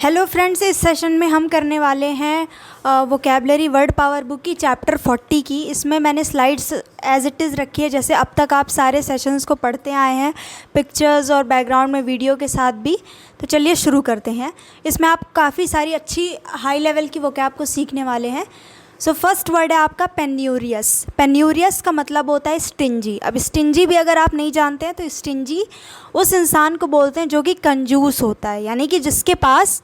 Hello friends, इस session में हम करने वाले हैं वोकैबलरी वर्ड पावर बुक की चैप्टर 40 की। इसमें मैंने स्लाइड्स एज इट इज़ रखी है, जैसे अब तक आप सारे सेशंस को पढ़ते आए हैं, पिक्चर्स और बैकग्राउंड में वीडियो के साथ भी। तो चलिए शुरू करते हैं। इसमें आप काफ़ी सारी अच्छी हाई लेवल की वोकैब को सीखने वाले हैं। सो फर्स्ट वर्ड है आपका पेन्यूरियस। पेन्यूरियस का मतलब होता है स्टिंजी। अब स्टिंजी भी अगर आप नहीं जानते हैं तो स्टिंजी उस इंसान को बोलते हैं जो कि कंजूस होता है, यानी कि जिसके पास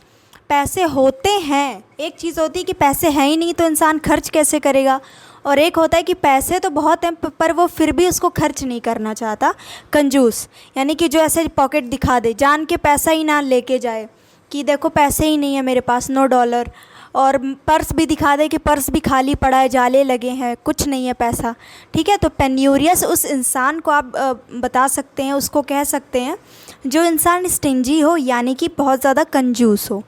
पैसे होते हैं। एक चीज़ होती है कि पैसे हैं ही नहीं तो इंसान खर्च कैसे करेगा, और एक होता है कि पैसे तो बहुत हैं पर वो फिर भी उसको खर्च नहीं करना चाहता, कंजूस। यानी कि जो ऐसे पॉकेट दिखा दे, जान के पैसा ही ना लेके जाए कि देखो पैसे ही नहीं है मेरे पास, $9, और पर्स भी दिखा दे कि पर्स भी खाली पड़ा है, जाले लगे हैं, कुछ नहीं है पैसा। ठीक है, तो पेन्यूरियस उस इंसान को आप बता सकते हैं, उसको कह सकते हैं जो इंसान स्टिंजी हो, यानी कि बहुत ज़्यादा कंजूस हो।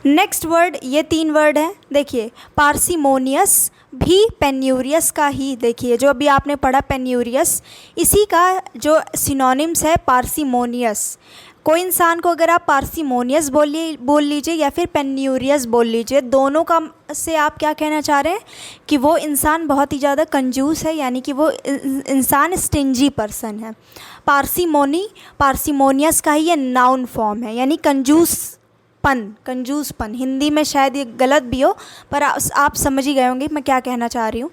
नेक्स्ट वर्ड, ये 3 वर्ड हैं। देखिए, पार्सिमोनियस भी पेन्यूरियस का ही, देखिए जो अभी आपने पढ़ा पेन्यूरियस, इसी का जो सिनोनिम्स है पार्सिमोनियस। कोई इंसान को अगर आप पार्सिमोनियस बोल लीजिए या फिर पेन्यूरियस बोल लीजिए, दोनों का से आप क्या कहना चाह रहे हैं कि वो इंसान बहुत ही ज़्यादा कंजूस है, यानी कि वो इंसान स्टिंजी पर्सन है। पार्सिमोनियस का ही ये नाउन फॉर्म है, यानी कंजूसपन। हिंदी में शायद ये गलत भी हो, पर आप समझ ही गए होंगे मैं क्या कहना चाह रही हूँ।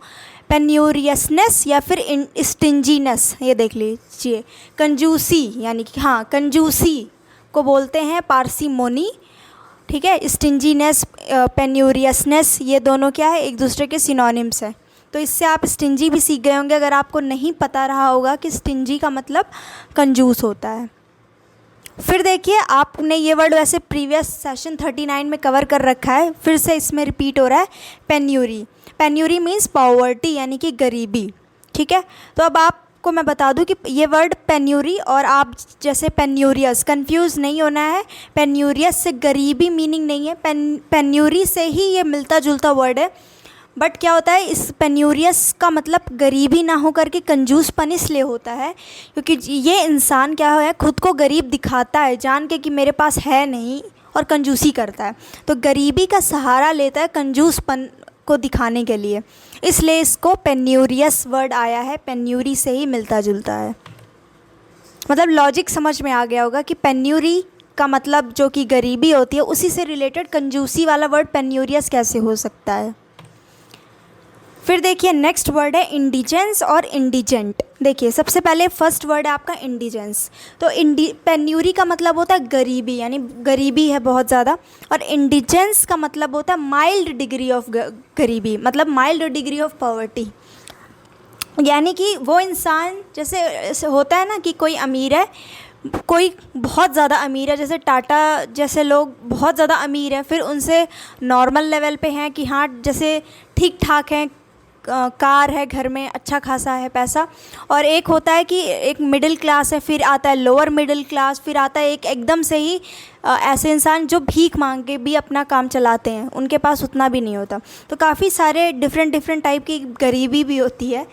पेन्यूरियसनेस या फिर स्टिंजीनेस, ये देख लीजिए। कंजूसी, यानी कि हाँ, कंजूसी को बोलते हैं पार्सिमोनी। ठीक है, स्टिंजीनेस, पेन्यूरियसनेस, ये दोनों क्या है, एक दूसरे के सिनोनिम्स है। तो इससे आप स्टिंजी भी सीख गए होंगे, अगर आपको नहीं पता रहा होगा कि स्टिंजी का मतलब कंजूस होता है। फिर देखिए, आपने ये वर्ड वैसे प्रीवियस सेशन 39 में कवर कर रखा है, फिर से इसमें रिपीट हो रहा है, पेन्यूरी। पेन्यूरी मीन्स पॉवर्टी, यानी कि गरीबी। ठीक है, तो अब आपको मैं बता दूं कि ये वर्ड पेन्यूरी और आप जैसे पेन्यूरियस, कंफ्यूज नहीं होना है। पेन्यूरियस से गरीबी मीनिंग नहीं है, पेन्यूरी से ही ये मिलता जुलता वर्ड है। बट क्या होता है, इस पेन्यूरियस का मतलब गरीबी ना हो करके कंजूसपन इसलिए होता है क्योंकि ये इंसान क्या है, खुद को गरीब दिखाता है जान के कि मेरे पास है नहीं, और कंजूसी करता है। तो गरीबी का सहारा लेता है कंजूसपन को दिखाने के लिए, इसलिए इसको पेन्यूरियस वर्ड आया है, पेन्यूरी से ही मिलता जुलता है। मतलब लॉजिक समझ में आ गया होगा कि पेन्यूरी का मतलब जो कि गरीबी होती है, उसी से रिलेटेड कंजूसी वाला वर्ड पेन्यूरियस कैसे हो सकता है। फिर देखिए, नेक्स्ट वर्ड है इंडिजेंस और इंडिजेंट। देखिए, सबसे पहले फर्स्ट वर्ड है आपका इंडिजेंस। तो पेन्यूरी का मतलब होता है गरीबी, यानी गरीबी है बहुत ज़्यादा, और इंडिजेंस का मतलब होता है माइल्ड डिग्री ऑफ गरीबी, मतलब माइल्ड डिग्री ऑफ पॉवर्टी। यानी कि वो इंसान जैसे होता है ना कि कोई अमीर है, कोई बहुत ज़्यादा अमीर है, जैसे टाटा जैसे लोग बहुत ज़्यादा अमीर हैं, फिर उनसे नॉर्मल लेवल पे हैं कि हाँ जैसे ठीक ठाक हैं, कार है घर में, अच्छा खासा है पैसा। और एक होता है कि एक मिडिल क्लास है, फिर आता है लोअर मिडिल क्लास, फिर आता है एक एकदम से ही ऐसे इंसान जो भीख मांग के भी अपना काम चलाते हैं, उनके पास उतना भी नहीं होता। तो काफ़ी सारे डिफरेंट टाइप की गरीबी भी होती है।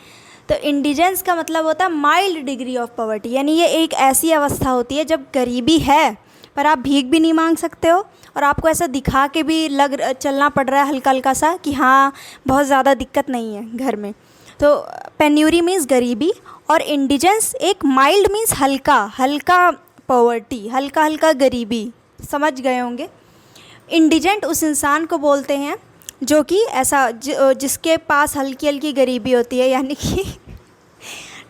तो इंडिजेंस का मतलब होता है माइल्ड डिग्री ऑफ पॉवर्टी, यानी ये एक ऐसी अवस्था होती है जब गरीबी है पर आप भीख भी नहीं मांग सकते हो, और आपको ऐसा दिखा के भी चलना पड़ रहा है हल्का हल्का सा कि हाँ बहुत ज़्यादा दिक्कत नहीं है घर में। तो पेन्यूरी मीन्स गरीबी, और इंडिजेंस एक माइल्ड मीन्स हल्का पॉवर्टी, हल्का गरीबी, समझ गए होंगे। इंडिजेंट उस इंसान को बोलते हैं जो कि ऐसा जिसके पास हल्की हल्की गरीबी होती है, यानी कि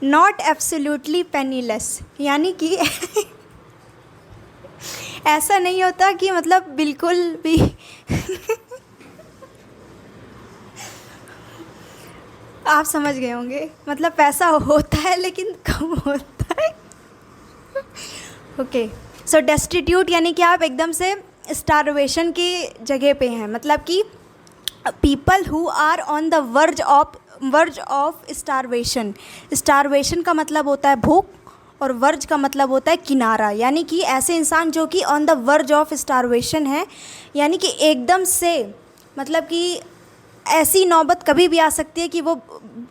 नॉट एब्सोल्युटली पेनीलेस, यानी कि ऐसा नहीं होता कि मतलब बिल्कुल भी आप समझ गए होंगे, मतलब पैसा होता है लेकिन कम होता है। ओके, सो डेस्टिट्यूट यानी कि आप एकदम से स्टारवेशन की जगह पे हैं, मतलब कि people who are on the verge of starvation. Starvation का मतलब होता है भूख, और वर्ज का मतलब होता है किनारा, यानी कि ऐसे इंसान जो कि on the verge of starvation है, यानी कि एकदम से मतलब कि ऐसी नौबत कभी भी आ सकती है कि वो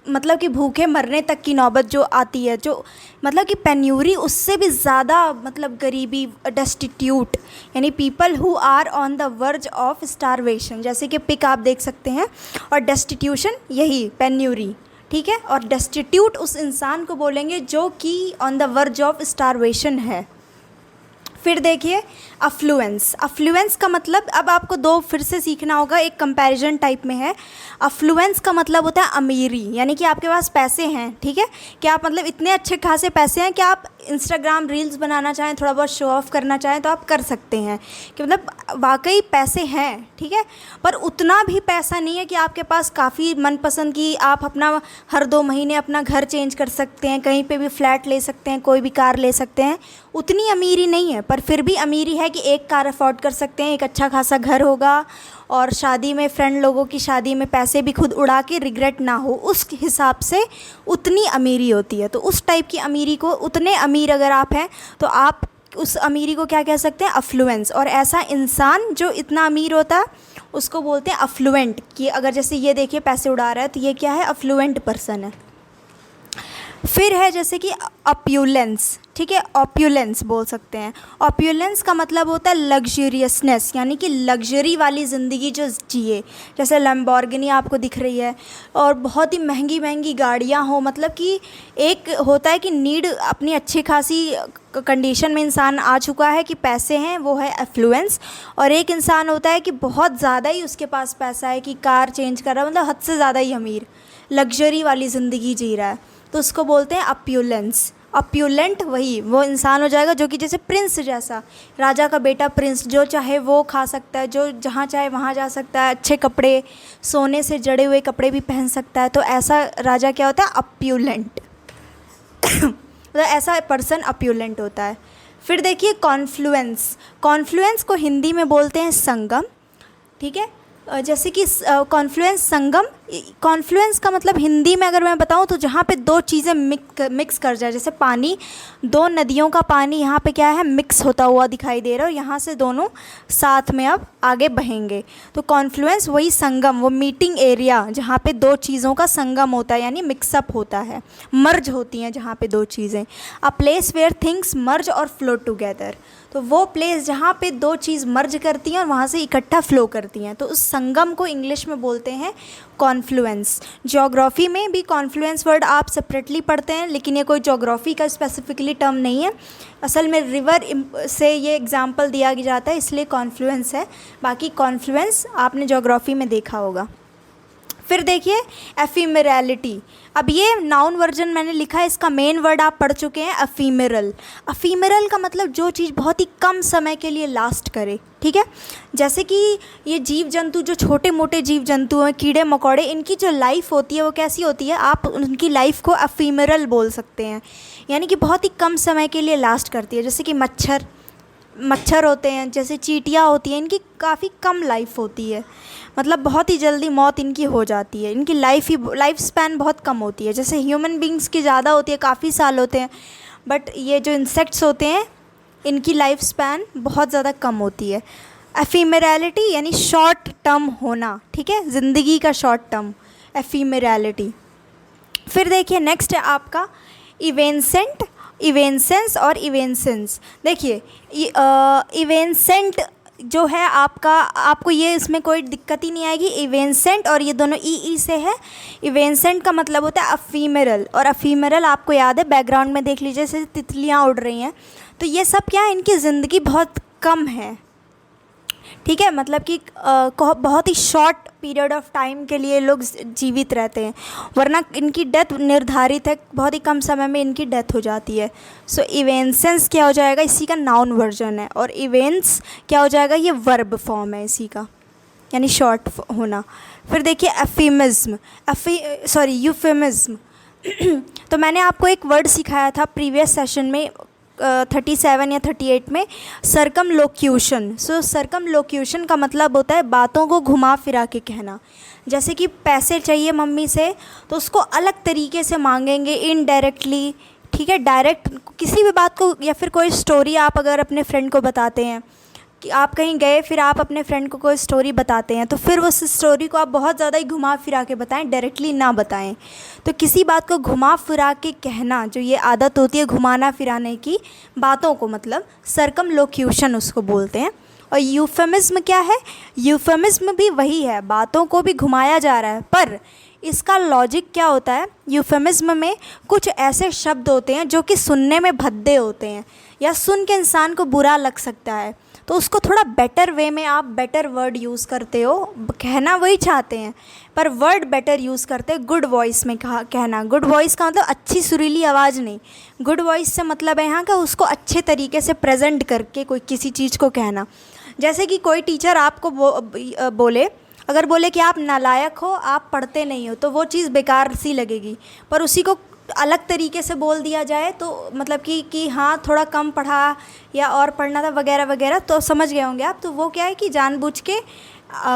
मतलब कि भूखे मरने तक की नौबत जो आती है, जो मतलब कि पेन्यूरी उससे भी ज़्यादा, मतलब गरीबी, डेस्टिट्यूट, यानी people who are on the verge of starvation, जैसे कि पिक आप देख सकते हैं, और डेस्टिट्यूशन यही पेन्यूरी, ठीक है। और डेस्टिट्यूट उस इंसान को बोलेंगे जो कि on the verge of starvation है। फिर देखिए अफ्लुएंस। अफ्लुएंस का मतलब अब आपको दो फिर से सीखना होगा, एक कंपैरिजन टाइप में है। अफ्लुएंस का मतलब होता है अमीरी, यानी कि आपके पास पैसे हैं, ठीक है, कि आप मतलब इतने अच्छे खासे पैसे हैं कि आप इंस्टाग्राम रील्स बनाना चाहें, थोड़ा बहुत शो ऑफ करना चाहें तो आप कर सकते हैं, कि मतलब वाकई पैसे हैं, ठीक है। पर उतना भी पैसा नहीं है कि आपके पास काफ़ी मनपसंद की आप अपना हर 2 महीने अपना घर चेंज कर सकते हैं, कहीं पे भी फ्लैट ले सकते हैं, कोई भी कार ले सकते हैं, उतनी अमीरी नहीं है। पर फिर भी अमीरी है कि एक कार अफोर्ड कर सकते हैं, एक अच्छा खासा घर होगा, और शादी में फ्रेंड लोगों की शादी में पैसे भी खुद उड़ा के रिग्रेट ना हो, उस हिसाब से उतनी अमीरी होती है। तो उस टाइप की अमीरी को, उतने अमीर अगर आप हैं तो आप उस अमीरी को क्या कह सकते हैं, अफ्लुएंस। और ऐसा इंसान जो इतना अमीर होता है उसको बोलते हैं अफ्लुएंट, कि अगर जैसे ये देखिए पैसे उड़ा रहा है तो ये क्या है, अफ्लुएंट पर्सन है। फिर है जैसे कि ऑप्यूलेंस, ठीक है, ऑप्यूलेंस बोल सकते हैं। ऑप्यूलेंस का मतलब होता है लग्जरियसनेस, यानी कि लग्जरी वाली ज़िंदगी जो जिए, जैसे लैम्बोर्गिनी आपको दिख रही है और बहुत ही महंगी महंगी गाड़ियाँ हो, मतलब कि एक होता है कि नीड अपनी अच्छी खासी कंडीशन में इंसान आ चुका है कि पैसे हैं, वो है एफ्लुएंस। और एक इंसान होता है कि बहुत ज़्यादा ही उसके पास पैसा है, कि कार चेंज कर रहा है, मतलब हद से ज़्यादा ही अमीर, लग्जरी वाली ज़िंदगी जी रहा है, तो उसको बोलते हैं ऑप्यूलेंस। ऑप्यूलेंट वही वो इंसान हो जाएगा जो कि जैसे प्रिंस जैसा, राजा का बेटा प्रिंस, जो चाहे वो खा सकता है, जो जहाँ चाहे वहाँ जा सकता है, अच्छे कपड़े, सोने से जड़े हुए कपड़े भी पहन सकता है, तो ऐसा राजा क्या होता है, ऑप्यूलेंट। मतलब ऐसा पर्सन ऑप्यूलेंट होता है। फिर देखिए कॉन्फ्लुएंस। कॉन्फ्लुएंस को हिंदी में बोलते हैं संगम, ठीक है। जैसे कि कॉन्फ्लुएंस, संगम। कॉन्फ्लुएंस का मतलब हिंदी में अगर मैं बताऊं तो जहाँ पे दो चीज़ें मिक्स कर जाए, जैसे पानी, दो नदियों का पानी यहाँ पे क्या है, मिक्स होता हुआ दिखाई दे रहा है, और यहाँ से दोनों साथ में अब आगे बहेंगे, तो कॉन्फ्लुएंस वही संगम, वो मीटिंग एरिया जहाँ पे दो चीज़ों का संगम होता है, यानी मिक्सअप होता है, मर्ज होती हैं जहाँ पे दो चीज़ें। अ प्लेस वेयर थिंग्स मर्ज और फ्लो टुगेदर, तो वो प्लेस जहाँ पे दो चीज़ मर्ज करती हैं और वहाँ से इकट्ठा फ्लो करती हैं, तो उस संगम को इंग्लिश में बोलते हैं कॉन्फ्लुएंस। ज्योग्राफी में भी कॉन्फ्लुएंस वर्ड आप सेपरेटली पढ़ते हैं, लेकिन ये कोई ज्योग्राफी का स्पेसिफिकली टर्म नहीं है, असल में रिवर से ये एग्जांपल दिया जाता है, इसलिए कॉन्फ्लुएंस है, बाकी कॉन्फ्लुएंस आपने ज्योग्राफी में देखा होगा। फिर देखिए एफिमेरलिटी। अब ये नाउन वर्जन मैंने लिखा है, इसका मेन वर्ड आप पढ़ चुके हैं, एफिमेरल। एफिमेरल का मतलब जो चीज़ बहुत ही कम समय के लिए लास्ट करे, ठीक है। जैसे कि ये जीव जंतु, जो छोटे मोटे जीव जंतु हैं, कीड़े मकोड़े, इनकी जो लाइफ होती है वो कैसी होती है, आप उनकी लाइफ को एफिमेरल बोल सकते हैं, यानी कि बहुत ही कम समय के लिए लास्ट करती है। जैसे कि मच्छर होते हैं, जैसे चींटियाँ होती हैं, इनकी काफ़ी कम लाइफ होती है, मतलब बहुत ही जल्दी मौत इनकी हो जाती है, इनकी लाइफ स्पैन बहुत कम होती है। जैसे ह्यूमन बींग्स की ज़्यादा होती है, काफ़ी साल होते हैं, बट ये जो इंसेक्ट्स होते हैं इनकी लाइफ स्पैन बहुत ज़्यादा कम होती है। एफिमेरलिटी यानी शॉर्ट टर्म होना, ठीक है, ज़िंदगी का शॉर्ट टर्म, एफिमेरलिटी। फिर देखिए नेक्स्ट है आपका इवेंसेंट, इवेंसेंस और इवेंसेंस। देखिए इवेंसेंट जो है आपका, आपको ये इसमें कोई दिक्कत ही नहीं आएगी, इवेंसेंट और ये दोनों ई से है। इवेंसेंट का मतलब होता है अफीमेरल, और अफीमेरल आपको याद है, बैकग्राउंड में देख लीजिए जैसे तितलियाँ उड़ रही हैं, तो ये सब क्या है, इनकी ज़िंदगी बहुत कम है, ठीक है, मतलब कि बहुत ही शॉर्ट पीरियड ऑफ टाइम के लिए लोग जीवित रहते हैं, वरना इनकी डेथ निर्धारित है, बहुत ही कम समय में इनकी डेथ हो जाती है। सो इवेंसेंस क्या हो जाएगा, इसी का नाउन वर्जन है, और इवेंट्स क्या हो जाएगा, ये वर्ब फॉर्म है इसी का, यानी शॉर्ट होना। फिर देखिए एफिमिज्म, यूफेमिज्म। तो मैंने आपको एक वर्ड सिखाया था प्रीवियस सेशन में 37 या 38 में, सर्कमलोक्यूशन। सो सर्कमलोक्यूशन का मतलब होता है बातों को घुमा फिरा के कहना। जैसे कि पैसे चाहिए मम्मी से तो उसको अलग तरीके से मांगेंगे, इनडायरेक्टली, ठीक है। डायरेक्ट किसी भी बात को, या फिर कोई स्टोरी आप अगर अपने फ्रेंड को बताते हैं कि आप कहीं गए, फिर आप अपने फ्रेंड को कोई स्टोरी बताते हैं, तो फिर उस स्टोरी को आप बहुत ज़्यादा ही घुमा फिरा के बताएं, डायरेक्टली ना बताएं। तो किसी बात को घुमा फिरा के कहना, जो ये आदत होती है घुमाना फिराने की बातों को, मतलब सरकमलोक्यूशन उसको बोलते हैं। और यूफेमिज्म क्या है? यूफेमिज्म भी वही है, बातों को भी घुमाया जा रहा है, पर इसका लॉजिक क्या होता है? यूफेमिज्म में कुछ ऐसे शब्द होते हैं जो कि सुनने में भद्दे होते हैं या सुन के इंसान को बुरा लग सकता है, तो उसको थोड़ा बेटर वे में आप बेटर वर्ड यूज़ करते हो, कहना वही चाहते हैं पर वर्ड बेटर यूज़ करते हैं, गुड वॉइस में कहना। गुड वॉइस का मतलब अच्छी सुरीली आवाज़ नहीं, गुड वॉइस से मतलब है यहाँ का उसको अच्छे तरीके से प्रेजेंट करके कोई किसी चीज़ को कहना। जैसे कि कोई टीचर आपको बोले, अगर बोले कि आप नालायक हो, आप पढ़ते नहीं हो, तो वो चीज़ बेकार सी लगेगी, पर उसी को अलग तरीके से बोल दिया जाए तो मतलब कि हाँ थोड़ा कम पढ़ा या और पढ़ना था वगैरह वगैरह, तो समझ गए होंगे आप। तो वो क्या है कि जानबूझ के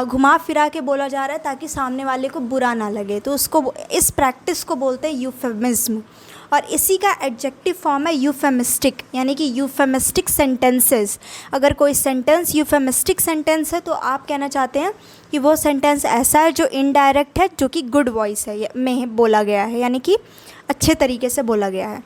घुमा फिरा के बोला जा रहा है ताकि सामने वाले को बुरा ना लगे, तो उसको, इस प्रैक्टिस को बोलते हैं यूफेमिज्म। और इसी का एडजेक्टिव फॉर्म है यूफेमिस्टिक, यानी कि यूफेमिस्टिक सेंटेंसेस। अगर कोई सेंटेंस यूफेमिस्टिक सेंटेंस है तो आप कहना चाहते हैं कि वो सेंटेंस ऐसा है जो इनडायरेक्ट है, जो कि गुड वॉइस है में बोला गया है, यानी कि अच्छे तरीके से बोला गया है।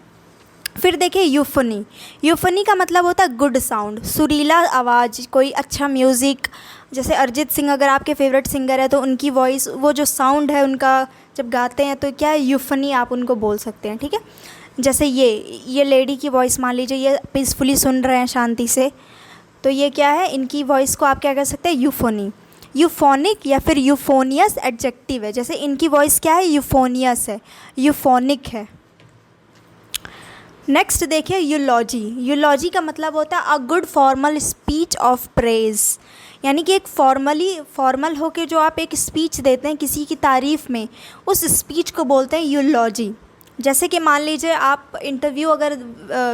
फिर देखिए यूफनी। यूफनी का मतलब होता है गुड साउंड, सुरीला आवाज़, कोई अच्छा म्यूज़िक। जैसे अरिजीत सिंह अगर आपके फेवरेट सिंगर है तो उनकी वॉइस, वो जो साउंड है उनका जब गाते हैं तो क्या है, यूफनी आप उनको बोल सकते हैं, ठीक है। जैसे ये लेडी की वॉइस मान लीजिए, ये पीसफुली सुन रहे हैं शांति से, तो ये क्या है, इनकी वॉइस को आप क्या कह सकते हैं, यूफोनी। यूफोनिक या फिर यूफोनियस एडजेक्टिव है, जैसे इनकी वॉइस क्या है, यूफोनियस है, यूफोनिक है। नेक्स्ट देखिए यूलॉजी। यूलॉजी का मतलब होता है a good formal speech of praise, यानी कि एक फॉर्मल होके जो आप एक स्पीच देते हैं किसी की तारीफ़ में, उस स्पीच को बोलते हैं यूलॉजी। जैसे कि मान लीजिए आप इंटरव्यू अगर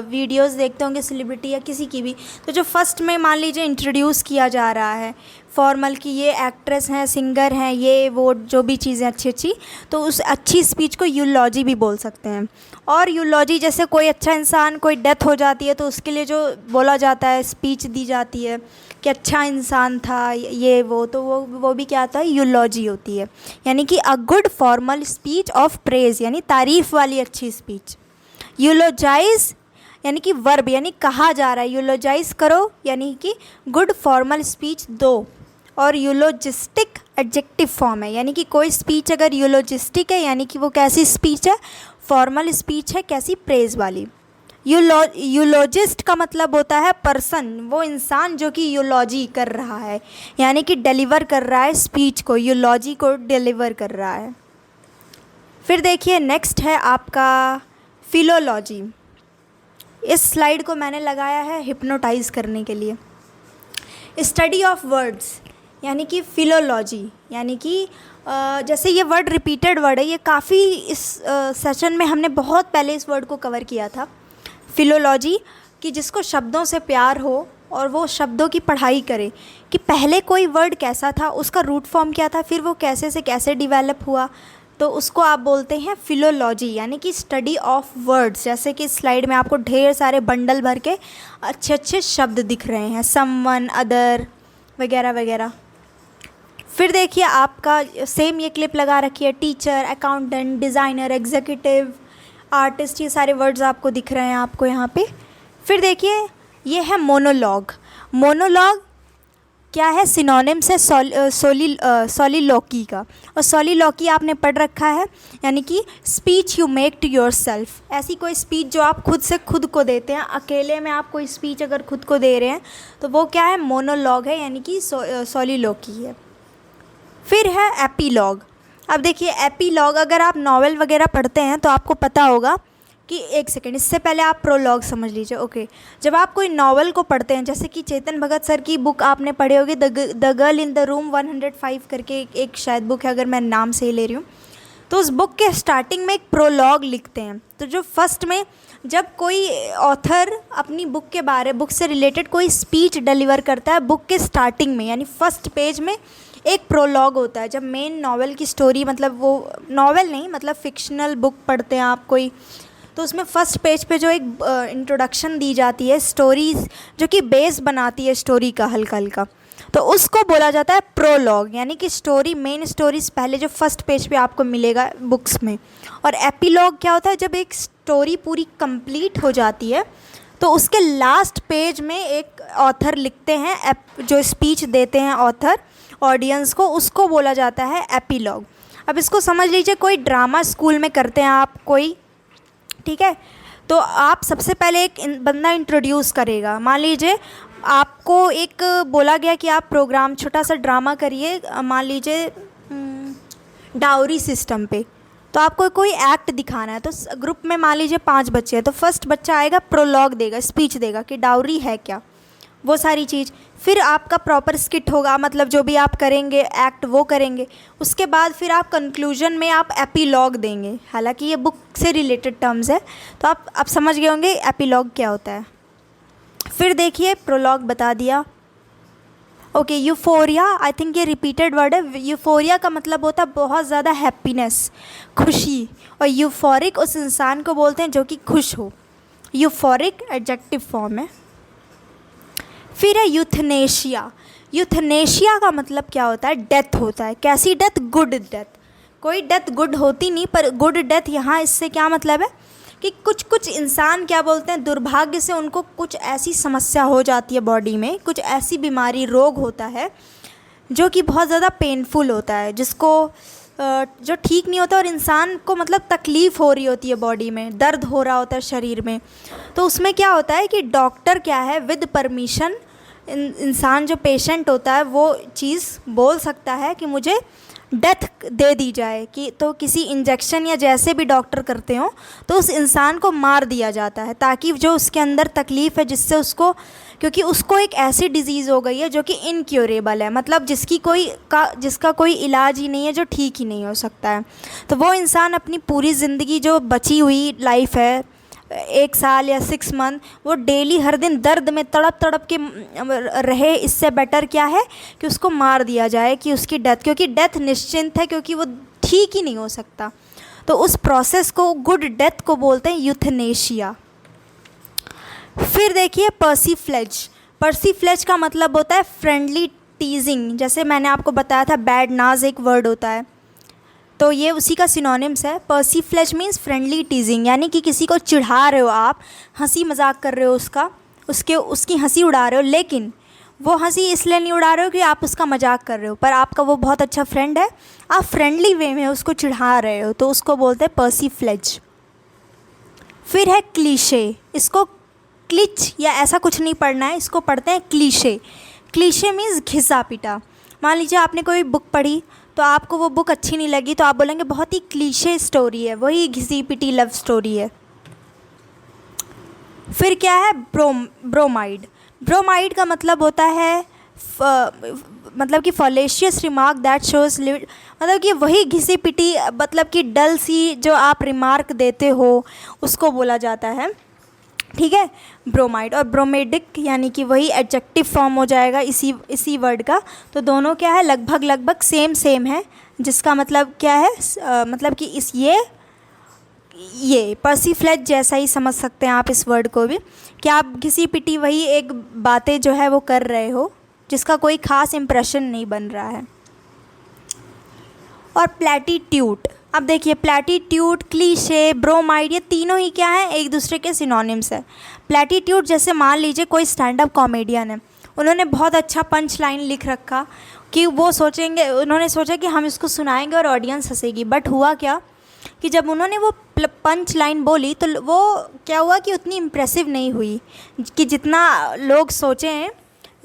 वीडियोस देखते होंगे सेलिब्रिटी या किसी की भी, तो जो फर्स्ट में मान लीजिए इंट्रोड्यूस किया जा रहा है फॉर्मल की, ये एक्ट्रेस हैं, सिंगर हैं, ये वो जो भी चीज़ें अच्छी, तो उस अच्छी स्पीच को यूलॉजी भी बोल सकते हैं। और यूलॉजी जैसे कोई अच्छा इंसान, कोई डेथ हो जाती है तो उसके लिए जो बोला जाता है, स्पीच दी जाती है कि अच्छा इंसान था ये वो, तो वो भी क्या आता है, यूलॉजी होती है। यानी कि a good formal speech of praise, यानी तारीफ़ वाली अच्छी स्पीच। यूलोजाइज यानी कि वर्ब, यानी कहा जा रहा है, यूलोजाइज करो, यानी कि गुड फॉर्मल स्पीच दो। और यूलोजिस्टिक एडजेक्टिव फॉर्म है, यानी कि कोई स्पीच अगर यूलोजिस्टिक है यानी कि वो कैसी स्पीच है, फॉर्मल स्पीच है, कैसी, प्रेज वाली। यूलोजिस्ट का मतलब होता है पर्सन, वो इंसान जो कि यूलॉजी कर रहा है, यानी कि डिलीवर कर रहा है स्पीच को, यूलॉजी को डिलीवर कर रहा है। फिर देखिए नेक्स्ट है आपका फिलोलॉजी। इस स्लाइड को मैंने लगाया है हिप्नोटाइज करने के लिए। स्टडी ऑफ वर्ड्स यानी कि फिलोलॉजी, यानी कि जैसे ये वर्ड रिपीटेड वर्ड है, ये काफ़ी इस सेशन में हमने बहुत पहले इस वर्ड को कवर किया था। फिलोलॉजी कि जिसको शब्दों से प्यार हो और वो शब्दों की पढ़ाई करे कि पहले कोई वर्ड कैसा था, उसका रूट फॉर्म क्या था, फिर वो कैसे से कैसे डिवेलप हुआ, तो उसको आप बोलते हैं फिलोलॉजी, यानी कि स्टडी ऑफ वर्ड्स। जैसे कि स्लाइड में आपको ढेर सारे बंडल भर के अच्छे अच्छे शब्द दिख रहे हैं, समवन, अदर वगैरह वगैरह। फिर देखिए आपका सेम ये क्लिप लगा रखी है, teacher, accountant, designer, executive, artist, ये सारे वर्ड्स आपको दिख रहे हैं आपको यहाँ पे। फिर देखिए ये है मोनोलॉग। मोनोलॉग क्या है, सिनोनिम्स है सोलिलोकी का, और सोलिलोकी आपने पढ़ रखा है, यानी कि speech you make to yourself, ऐसी कोई स्पीच जो आप खुद से खुद को देते हैं, अकेले में आप कोई स्पीच अगर खुद को दे रहे हैं तो वो क्या है, मोनोलॉग है, यानी कि सोलिलोकी है। फिर है एपीलॉग। अब देखिए एपीलॉग, अगर आप नॉवेल वगैरह पढ़ते हैं तो आपको पता होगा कि, एक सेकेंड इससे पहले आप प्रोलॉग समझ लीजिए, ओके। जब आप कोई नॉवेल को पढ़ते हैं, जैसे कि चेतन भगत सर की बुक आपने पढ़ी होगी, the girl in the room 105 करके एक शायद बुक है, अगर मैं नाम से ही ले रही हूँ, तो उस बुक के स्टार्टिंग में एक प्रोलॉग लिखते हैं। तो जो फर्स्ट में जब कोई ऑथर अपनी बुक से रिलेटेड कोई स्पीच डिलीवर करता है बुक के स्टार्टिंग में, यानी फर्स्ट पेज में एक प्रोलॉग होता है। जब मेन नॉवेल की स्टोरी, मतलब वो नॉवेल नहीं, मतलब फिक्शनल बुक पढ़ते हैं आप कोई, तो उसमें फर्स्ट पेज पे जो एक इंट्रोडक्शन दी जाती है, स्टोरीज जो कि बेस बनाती है स्टोरी का हल्का हल्का, तो उसको बोला जाता है प्रोलॉग। यानी कि स्टोरी, मेन स्टोरीज पहले जो फर्स्ट पेज पे आपको मिलेगा बुक्स में। और एपिलॉग क्या होता है, जब एक स्टोरी पूरी कंप्लीट हो जाती है तो उसके लास्ट पेज में एक ऑथर लिखते हैं, जो स्पीच देते हैं ऑथर ऑडियंस को, उसको बोला जाता है एपिलॉग। अब इसको समझ लीजिए, कोई ड्रामा स्कूल में करते हैं आप कोई, ठीक है, तो आप सबसे पहले एक बंदा इंट्रोड्यूस करेगा। मान लीजिए आपको एक बोला गया कि आप प्रोग्राम, छोटा सा ड्रामा करिए, मान लीजिए डाउरी सिस्टम पे, तो आपको कोई एक्ट दिखाना है। तो ग्रुप में मान लीजिए 5 बच्चे हैं, तो फर्स्ट बच्चा आएगा, प्रोलॉग देगा, स्पीच देगा कि डाउरी है क्या, वो सारी चीज़। फिर आपका प्रॉपर स्किट होगा, मतलब जो भी आप करेंगे एक्ट वो करेंगे। उसके बाद फिर आप कंक्लूजन में आप एपिलॉग देंगे। हालांकि ये बुक से रिलेटेड टर्म्स है, तो आप समझ गए होंगे एपिलॉग क्या होता है। फिर देखिए प्रोलॉग बता दिया। ओके, यूफोरिया, आई थिंक ये रिपीटेड वर्ड है। यूफोरिया का मतलब होता है बहुत ज़्यादा हैप्पीनेस, खुशी। और यूफोरिक उस इंसान को बोलते हैं जो कि खुश हो। यूफोरिक एडजेक्टिव फॉर्म है। फिर है यूथनेशिया। यूथनेशिया का मतलब क्या होता है, डेथ होता है। कैसी डेथ, गुड डेथ। कोई डेथ गुड होती नहीं, पर गुड डेथ यहाँ इससे क्या मतलब है कि कुछ इंसान क्या बोलते हैं, दुर्भाग्य से उनको कुछ ऐसी समस्या हो जाती है बॉडी में, कुछ ऐसी बीमारी, रोग होता है जो कि बहुत ज़्यादा पेनफुल होता है, जिसको जो ठीक नहीं होता, और इंसान को मतलब तकलीफ़ हो रही होती है बॉडी में, दर्द हो रहा होता है शरीर में। तो उसमें क्या होता है कि डॉक्टर क्या है, विद परमिशन इंसान जो पेशेंट होता है वो चीज़ बोल सकता है कि मुझे डेथ दे दी जाए, कि तो किसी इंजेक्शन या जैसे भी डॉक्टर करते हो तो उस इंसान को मार दिया जाता है, ताकि जो उसके अंदर तकलीफ़ है, जिससे उसको, क्योंकि उसको एक ऐसी डिज़ीज़ हो गई है जो कि इनक्योरेबल है, मतलब जिसका कोई इलाज ही नहीं है, जो ठीक ही नहीं हो सकता है। तो वो इंसान अपनी पूरी ज़िंदगी, जो बची हुई लाइफ है, 1 साल या 6 मंथ, वो डेली हर दिन दर्द में तड़प तड़प के रहे। इससे बेटर क्या है कि उसको मार दिया जाए, कि उसकी डेथ, क्योंकि डेथ निश्चिंत है, क्योंकि वो ठीक ही नहीं हो सकता। तो उस प्रोसेस को, गुड डेथ को बोलते हैं यूथनेशिया। फिर देखिए पर्सीफ्लेज। पर्सीफ्लेज का मतलब होता है फ्रेंडली टीजिंग। जैसे मैंने आपको बताया था बैड नाज एक वर्ड होता है, तो ये उसी का सिनोनिम्स है। पर्सीफ्लेज मीन्स फ्रेंडली टीजिंग, यानी कि किसी को चिढ़ा रहे हो आप, हंसी मजाक कर रहे हो, उसकी हंसी उड़ा रहे हो, लेकिन वो हंसी इसलिए नहीं उड़ा रहे हो कि आप उसका मजाक कर रहे हो, पर आपका वो बहुत अच्छा फ्रेंड है, आप फ्रेंडली वे में उसको चिढ़ा रहे हो, तो उसको बोलते हैं पर्सीफ्लेज। फिर है क्लीशे। इसको क्लिच या ऐसा कुछ नहीं पढ़ना है, इसको पढ़ते हैं क्लीशे। क्लीशे मीन्स घिसा पिटा। मान लीजिए आपने कोई बुक पढ़ी, तो आपको वो बुक अच्छी नहीं लगी, तो आप बोलेंगे बहुत ही क्लीशे स्टोरी है, वही घिसी पिटी लव स्टोरी है। फिर क्या है ब्रोमाइड। ब्रोमाइड का मतलब होता है मतलब कि फॉलेशियस रिमार्क दैट शोज, मतलब कि वही घिसी पिटी, मतलब कि डल सी जो आप रिमार्क देते हो, उसको बोला जाता है, ठीक है, ब्रोमाइड। और ब्रोमेडिक यानी कि वही एडजेक्टिव फॉर्म हो जाएगा इसी वर्ड का। तो दोनों क्या है, लगभग सेम है, जिसका मतलब क्या है, मतलब कि ये पर्सीफ्लेज जैसा ही समझ सकते हैं आप इस वर्ड को भी, कि आप घिसी पिटी वही एक बातें जो है वो कर रहे हो, जिसका कोई ख़ास इम्प्रेशन नहीं बन रहा है। और प्लैटिट्यूड। अब देखिए प्लैटिट्यूड, क्लीशे, ब्रोमाइड, ये तीनों ही क्या हैं, एक दूसरे के सिनोनिम्स है। प्लैटिट्यूड, जैसे मान लीजिए कोई स्टैंड अप कॉमेडियन है, उन्होंने बहुत अच्छा पंच लाइन लिख रखा, कि वो सोचेंगे, उन्होंने सोचा कि हम इसको सुनाएंगे और ऑडियंस हंसेगी, बट हुआ क्या कि जब उन्होंने वो पंच लाइन बोली, तो वो क्या हुआ कि उतनी इम्प्रेसिव नहीं हुई कि जितना लोग सोचे हैं,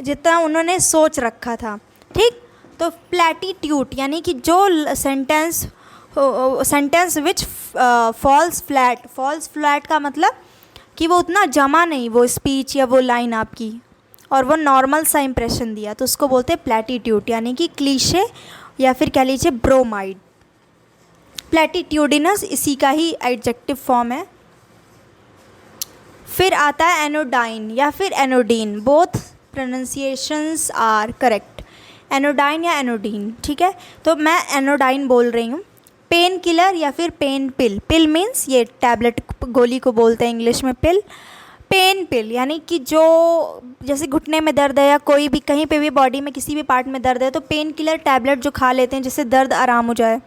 जितना उन्होंने सोच रखा था, ठीक। तो प्लैटिट्यूड यानी कि जो सेंटेंस विच फॉल्स फ्लैट का मतलब कि वो उतना जमा नहीं, वो स्पीच या वो लाइन आपकी, और वो नॉर्मल सा इंप्रेशन दिया, तो उसको बोलते हैं प्लैटिट्यूड, यानी कि क्लीशे या फिर कह लीजिए ब्रोमाइड। प्लैटिट्यूडिनस इसी का ही एडजेक्टिव फॉर्म है। फिर आता है एनोडाइन या फिर anodyne, both pronunciations are correct, anodyne या एनोडीन, ठीक है। तो मैं एनोडाइन बोल रही हूँ। पेन किलर या फिर पेन पिल। पिल मीन्स ये टैबलेट, गोली को बोलते हैं इंग्लिश में पिल। पेन पिल यानी कि जो जैसे घुटने में दर्द है या कोई भी कहीं पे भी बॉडी में किसी भी पार्ट में दर्द है तो पेन किलर टैबलेट जो खा लेते हैं जिससे दर्द आराम हो जाए,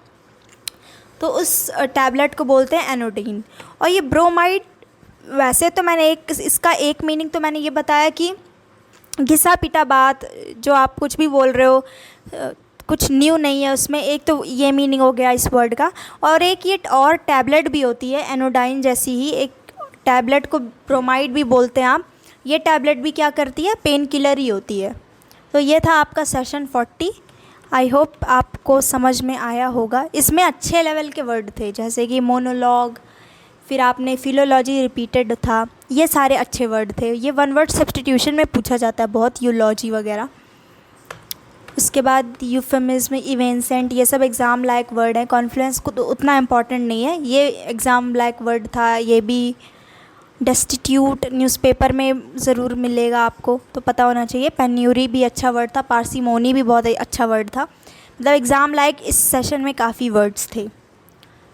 तो उस टैबलेट को बोलते हैं एनोडीन। और ये ब्रोमाइड, वैसे तो मैंने इसका एक मीनिंग तो मैंने ये बताया कि घिसा पिटा बात, जो आप कुछ भी बोल रहे हो कुछ न्यू नहीं है उसमें। एक तो ये मीनिंग हो गया इस वर्ड का, और एक ये और टैबलेट भी होती है एनोडाइन जैसी ही, एक टैबलेट को ब्रोमाइड भी बोलते हैं आप। ये टैबलेट भी क्या करती है, पेन किलर ही होती है। तो ये था आपका सेशन 40। आई होप आपको समझ में आया होगा। इसमें अच्छे लेवल के वर्ड थे जैसे कि मोनोलॉग, फिर आपने फिलोलॉजी रिपीटेड था, ये सारे अच्छे वर्ड थे। ये वन वर्ड सब्स्टिट्यूशन में पूछा जाता है बहुत, यूलॉजी वगैरह। उसके बाद यूफेमिज्म, इवेंसेंट, ये सब एग्ज़ाम लायक वर्ड हैं। कॉन्फ्लुएंस को तो उतना इम्पॉर्टेंट नहीं है, ये एग्ज़ाम लायक वर्ड था। ये भी डेस्टिट्यूट न्यूज़पेपर में ज़रूर मिलेगा आपको, तो पता होना चाहिए। पेन्यूरी भी अच्छा वर्ड था, पार्सिमोनी भी बहुत अच्छा वर्ड था। मतलब एग्ज़ाम लायक इस सेशन में काफ़ी वर्ड्स थे।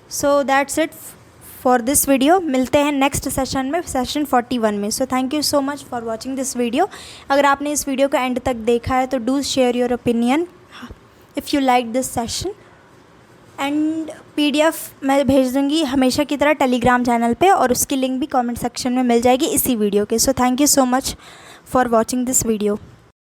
So that's it for this video. मिलते हैं नेक्स्ट सेशन में, सेशन 41 में। So thank you so much for watching this video. अगर आपने इस वीडियो को एंड तक देखा है तो do share your opinion if you like this session. And PDF मैं भेज दूँगी हमेशा की तरह टेलीग्राम चैनल पे, और उसकी लिंक भी कमेंट सेक्शन में मिल जाएगी इसी वीडियो के। So thank you so much for watching this video.